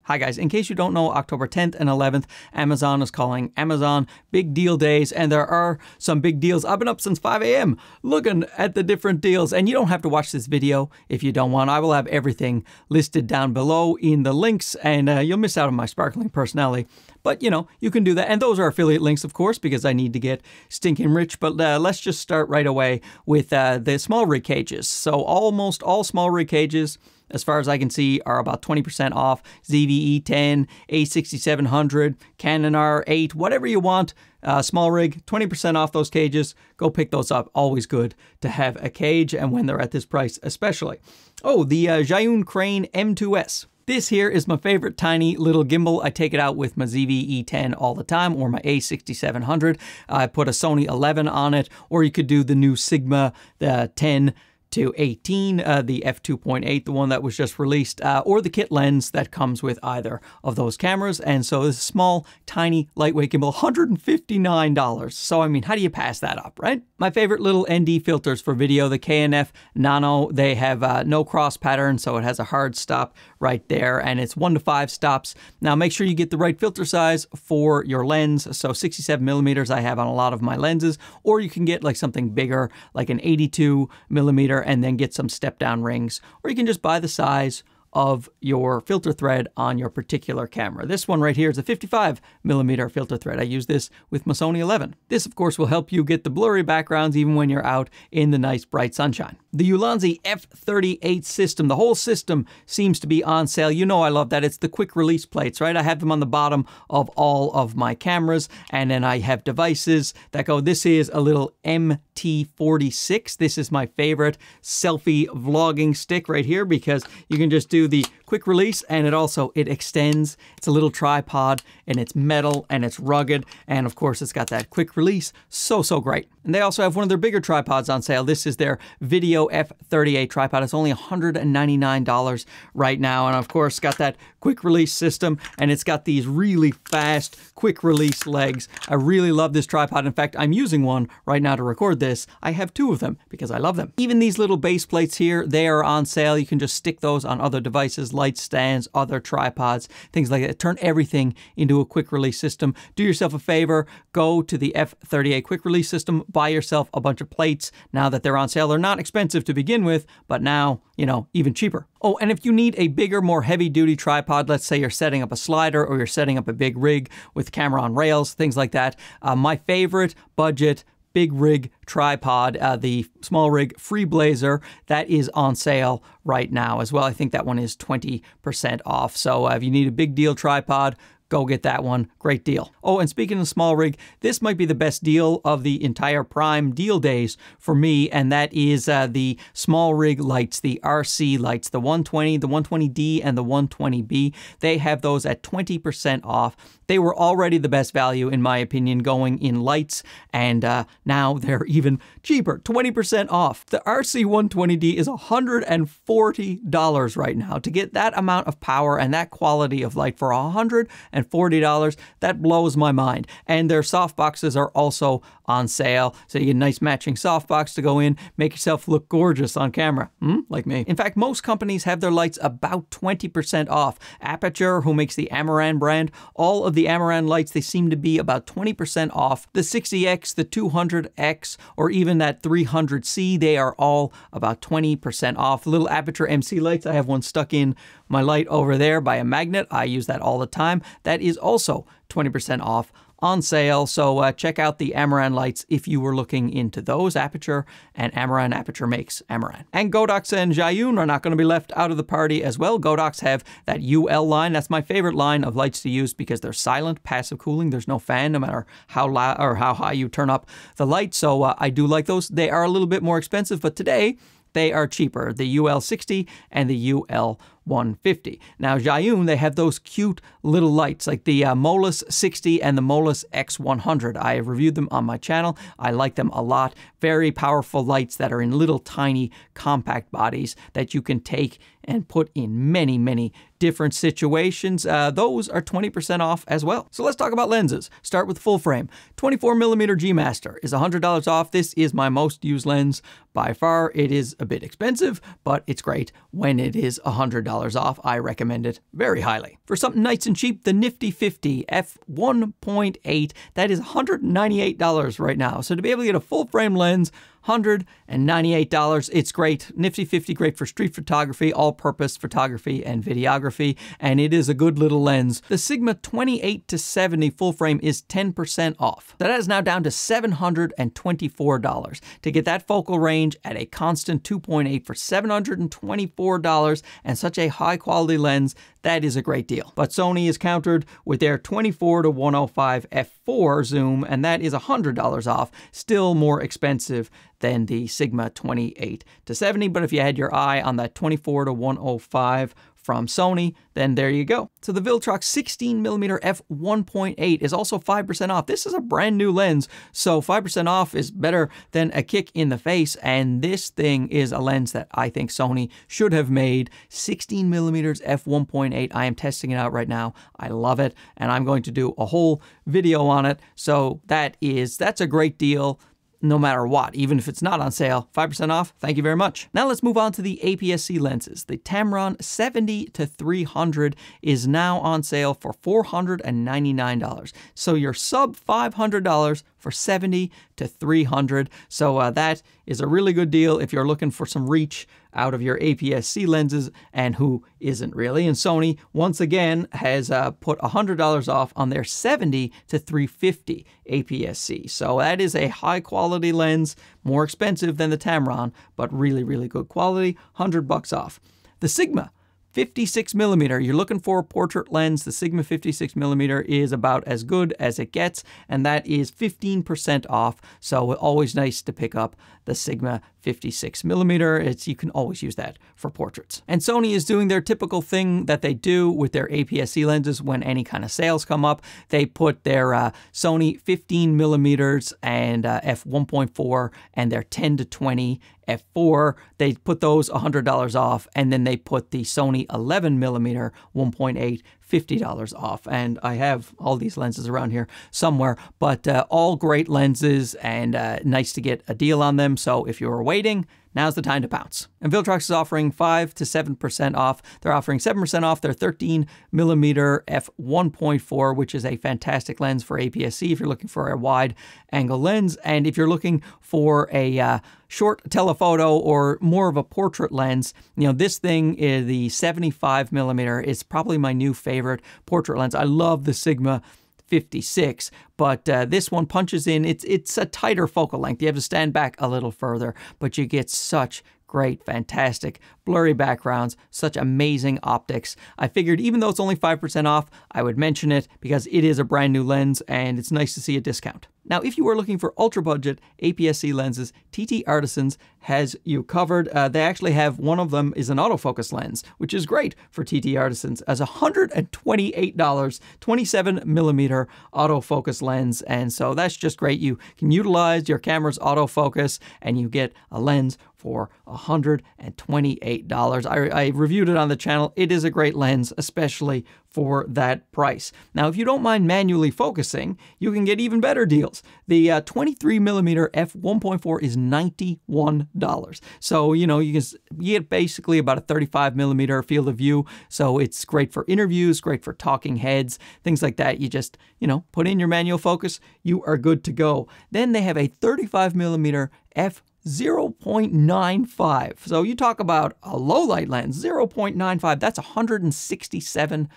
Hi guys, in case you don't know, October 10th and 11th, Amazon is calling Amazon Big Deal Days, and there are some big deals. I've been up since 5 a.m. looking at the different deals, and you don't have to watch this video if you don't want. I will have everything listed down below in the links, and you'll miss out on my sparkling personality. But, you know, you can do that. And those are affiliate links, of course, because I need to get stinking rich. But let's just start right away with the small rig cages. So almost all small rig cages, as far as I can see, are about 20% off. ZV-E10, A6700, Canon R8, whatever you want. Small rig, 20% off those cages. Go pick those up. Always good to have a cage, and when they're at this price especially. Oh, the Zhiyun Crane M2S. This here is my favorite tiny little gimbal. I take it out with my ZV-E10 all the time, or my A6700. I put a Sony 11 on it, or you could do the new Sigma, the 10 to 18, the F2.8, the one that was just released, or the kit lens that comes with either of those cameras. And so this small, tiny, lightweight gimbal, $159. So, I mean, how do you pass that up, right? My favorite little ND filters for video, the KNF Nano, they have no cross pattern, so it has a hard stop right there, and it's 1 to 5 stops. Now, make sure you get the right filter size for your lens. So 67 millimeters I have on a lot of my lenses, or you can get like something bigger, like an 82 millimeter, and then get some step down rings, or you can just buy the size of your filter thread on your particular camera. This one right here is a 55 millimeter filter thread. I use this with my Sony 11. This, of course, will help you get the blurry backgrounds even when you're out in the nice bright sunshine. The Ulanzi F38 system, the whole system seems to be on sale. You know I love that. It's the quick release plates, right? I have them on the bottom of all of my cameras, and then I have devices that go, this is a little MT46. This is my favorite selfie vlogging stick right here, because you can just do the quick release, and it extends. It's a little tripod, and it's metal, and it's rugged, and of course it's got that quick release. So great. And they also have one of their bigger tripods on sale. This is their Video F38 tripod. It's only $199 right now, and of course got that quick release system, and it's got these really fast quick release legs. I really love this tripod. In fact, I'm using one right now to record this. I have 2 of them because I love them. Even these little base plates here, they are on sale. You can just stick those on other devices, light stands, other tripods, things like that. Turn everything into a quick release system. Do yourself a favor, go to the F38 quick release system, buy yourself a bunch of plates now that they're on sale. They're not expensive to begin with, but now, you know, even cheaper. Oh, and if you need a bigger, more heavy-duty tripod, let's say you're setting up a slider or you're setting up a big rig with camera on rails, things like that, my favorite budget big rig tripod, the small rig Freeblazer, that is on sale right now as well. I think that one is 20% off. So if you need a big deal tripod, go get that one. Great deal. Oh, and speaking of small rig, this might be the best deal of the entire Prime deal days for me, and that is the small rig lights, the RC lights, the 120, the 120D, and the 120B. They have those at 20% off. They were already the best value, in my opinion, going in lights, and now they're even cheaper, 20% off. The RC 120D is $140 right now. To get that amount of power and that quality of light for $140, that blows my mind. And their softboxes are also on sale, so you get a nice matching softbox to go in, make yourself look gorgeous on camera, like me. In fact, most companies have their lights about 20% off. Aperture, who makes the Amaran brand, all of the Amaran lights, they seem to be about 20% off. The 60X, the 200X, or even that 300C, they are all about 20% off. Little Aperture MC lights, I have one stuck in my light over there by a magnet. I use that all the time. That is also 20% off on sale. So check out the Amaran lights if you were looking into those. Aperture and Amaran. Aperture makes Amaran. And Godox and Zhiyun are not going to be left out of the party as well. Godox have that UL line. That's my favorite line of lights to use because they're silent, passive cooling. There's no fan no matter how loud or how high you turn up the light. So I do like those. They are a little bit more expensive, but today they are cheaper. The UL60 and the UL150. Now, Zhiyun, they have those cute little lights like the Molus 60 and the Molus X100. I have reviewed them on my channel. I like them a lot. Very powerful lights that are in little tiny compact bodies that you can take and put in many, many different situations. Those are 20% off as well. So let's talk about lenses. Start with full frame. 24mm G Master is $100 off. This is my most used lens by far. It is a bit expensive, but it's great when it is $100 off. I recommend it very highly. For something nice and cheap, the Nifty50 F1.8, that is $198 right now. So to be able to get a full frame lens, $198. It's great. Nifty50, great for street photography, all-purpose photography and videography, and it is a good little lens. The Sigma 28-70 full frame is 10% off. That is now down to $724. To get that focal range at a constant 2.8 for $724 and such a high-quality lens, that is a great deal. But Sony is countered with their 24-105 f4 zoom, and that is $100 off. Still more expensive than the Sigma 28-70, but if you had your eye on that 24-105 from Sony, then there you go. So the Viltrox 16mm f1.8 is also 5% off. This is a brand new lens, so 5% off is better than a kick in the face, and this thing is a lens that I think Sony should have made. 16mm f1.8, I am testing it out right now. I love it, and I'm going to do a whole video on it, so that's a great deal. No matter what, even if it's not on sale, 5% off, thank you very much. Now let's move on to the Apsc lenses. The Tamron 70-300 is now on sale for $499. So you're sub $500 for 70-300. So that is a really good deal if you're looking for some reach out of your Apsc lenses, and who isn't really? And Sony, once again, has put $100 off on their 70-350 Apsc. So that is a high quality lens, more expensive than the Tamron, but really, really good quality, $100 off. The Sigma 56mm, you're looking for a portrait lens, the Sigma 56mm is about as good as it gets, and that is 15% off, so always nice to pick up the Sigma 56mm. You can always use that for portraits. And Sony is doing their typical thing that they do with their Apsc lenses when any kind of sales come up. They put their Sony 15mm and f1.4 and their 10-20 f4, they put those $100 off, and then they put the Sony 11mm 1.8 $50 off. And I have all these lenses around here somewhere, but all great lenses, and nice to get a deal on them. So if you're waiting, now's the time to pounce. And Viltrox is offering 5 to 7% off. They're offering 7% off their 13mm f1.4, which is a fantastic lens for Apsc if you're looking for a wide angle lens. And if you're looking for a short telephoto or more of a portrait lens, you know, this thing is the 75mm is probably my new favorite portrait lens. I love the Sigma 56, but this one punches in. It's a tighter focal length. You have to stand back a little further, but you get such great, fantastic, blurry backgrounds, such amazing optics. I figured even though it's only 5% off, I would mention it because it is a brand new lens and it's nice to see a discount. Now, if you are looking for ultra budget Apsc lenses, TT Artisans has you covered. They actually have, one of them is an autofocus lens, which is great for TT Artisans, as $128, 27mm autofocus lens. And so that's just great. You can utilize your camera's autofocus and you get a lens for $128. I reviewed it on the channel. It is a great lens, especially for that price. Now, if you don't mind manually focusing, you can get even better deals. The 23mm f1.4 is $91. So, you know, you get basically about a 35mm field of view. So it's great for interviews, great for talking heads, things like that. You just, you know, put in your manual focus, you are good to go. Then they have a 35mm f0.95. So you talk about a low light lens, 0.95, that's $167.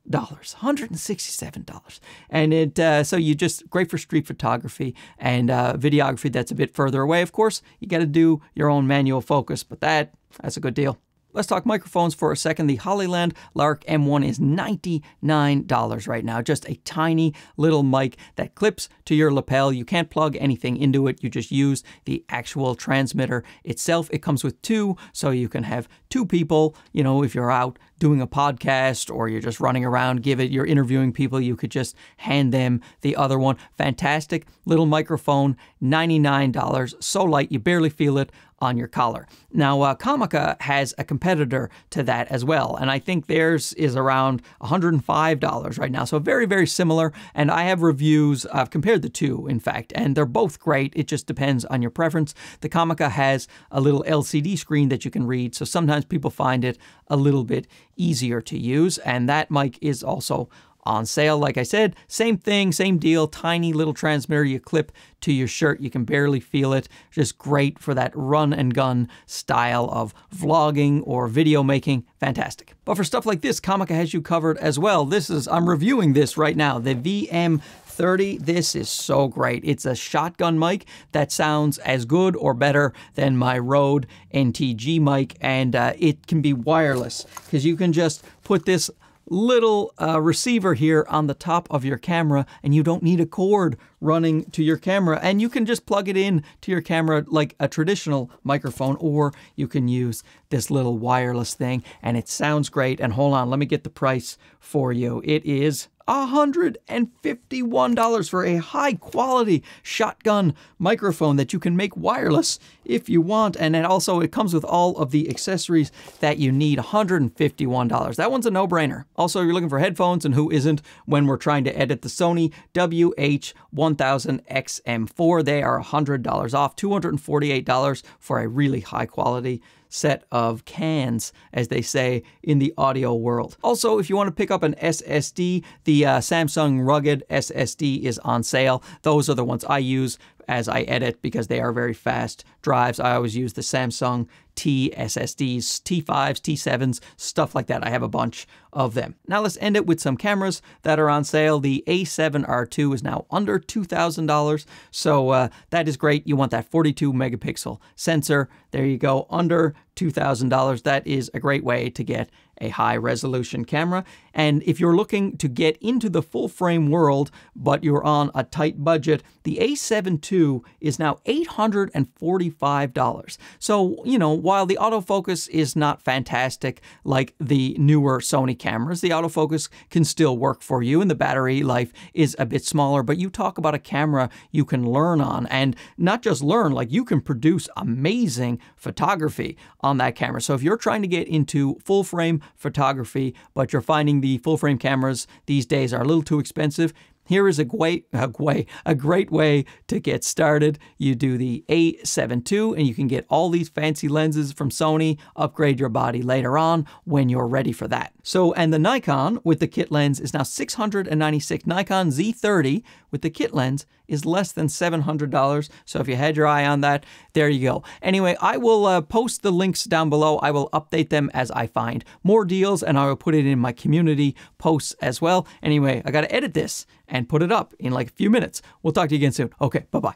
$167. And so you just, great for street photography and videography that's a bit further away. Of course, you got to do your own manual focus, but that's a good deal. Let's talk microphones for a second. The Hollyland Lark M1 is $99 right now. Just a tiny little mic that clips to your lapel. You can't plug anything into it. You just use the actual transmitter itself. It comes with two, so you can have two people, you know, if you're out doing a podcast or you're just running around, you're interviewing people, you could just hand them the other one. Fantastic little microphone, $99, so light you barely feel it on your collar. Now, Comica has a competitor to that as well, and I think theirs is around $105 right now, so very, very similar, and I have reviews, I've compared the two, in fact, and they're both great. It just depends on your preference. The Comica has a little LCD screen that you can read, so sometimes people find it a little bit easier to use, and that mic is also on sale. Like I said, same thing, same deal, tiny little transmitter you clip to your shirt. You can barely feel it. Just great for that run and gun style of vlogging or video making. Fantastic. But for stuff like this, Comica has you covered as well. I'm reviewing this right now, the VM30. This is so great. It's a shotgun mic that sounds as good or better than my Rode NTG mic, and it can be wireless because you can just put this little receiver here on the top of your camera, and you don't need a cord running to your camera, and you can just plug it in to your camera like a traditional microphone, or you can use this little wireless thing, and it sounds great. And hold on, let me get the price for you. It is $151 for a high quality shotgun microphone that you can make wireless if you want. And it comes with all of the accessories that you need. $151. That one's a no-brainer. Also, you're looking for headphones, and who isn't when we're trying to edit the Sony WH-1000XM4. They are $100 off, $248 for a really high quality set of cans, as they say in the audio world. Also, if you want to pick up an SSD, the Samsung Rugged SSD is on sale. Those are the ones I use as I edit because they are very fast drives. I always use the Samsung T SSDs, T5s, T7s, stuff like that. I have a bunch of them. Now let's end it with some cameras that are on sale. The A7R2 is now under $2,000, so that is great. You want that 42 megapixel sensor. There you go, under $2,000. That is a great way to get a high resolution camera. And if you're looking to get into the full frame world, but you're on a tight budget, the A7 II is now $845. So, you know, while the autofocus is not fantastic like the newer Sony cameras, the autofocus can still work for you, and the battery life is a bit smaller, but you talk about a camera you can learn on, and not just learn, like you can produce amazing photography on that camera. So if you're trying to get into full frame photography, but you're finding the full frame cameras these days are a little too expensive, here is a great way to get started. You do the A7 II, and you can get all these fancy lenses from Sony, upgrade your body later on when you're ready for that. So, and the Nikon with the kit lens is now $696. Nikon Z30 with the kit lens is less than $700. So if you had your eye on that, there you go. Anyway, I will post the links down below. I will update them as I find more deals, and I will put it in my community posts as well. Anyway, I got to edit this and put it up in like a few minutes. We'll talk to you again soon. Okay, bye-bye.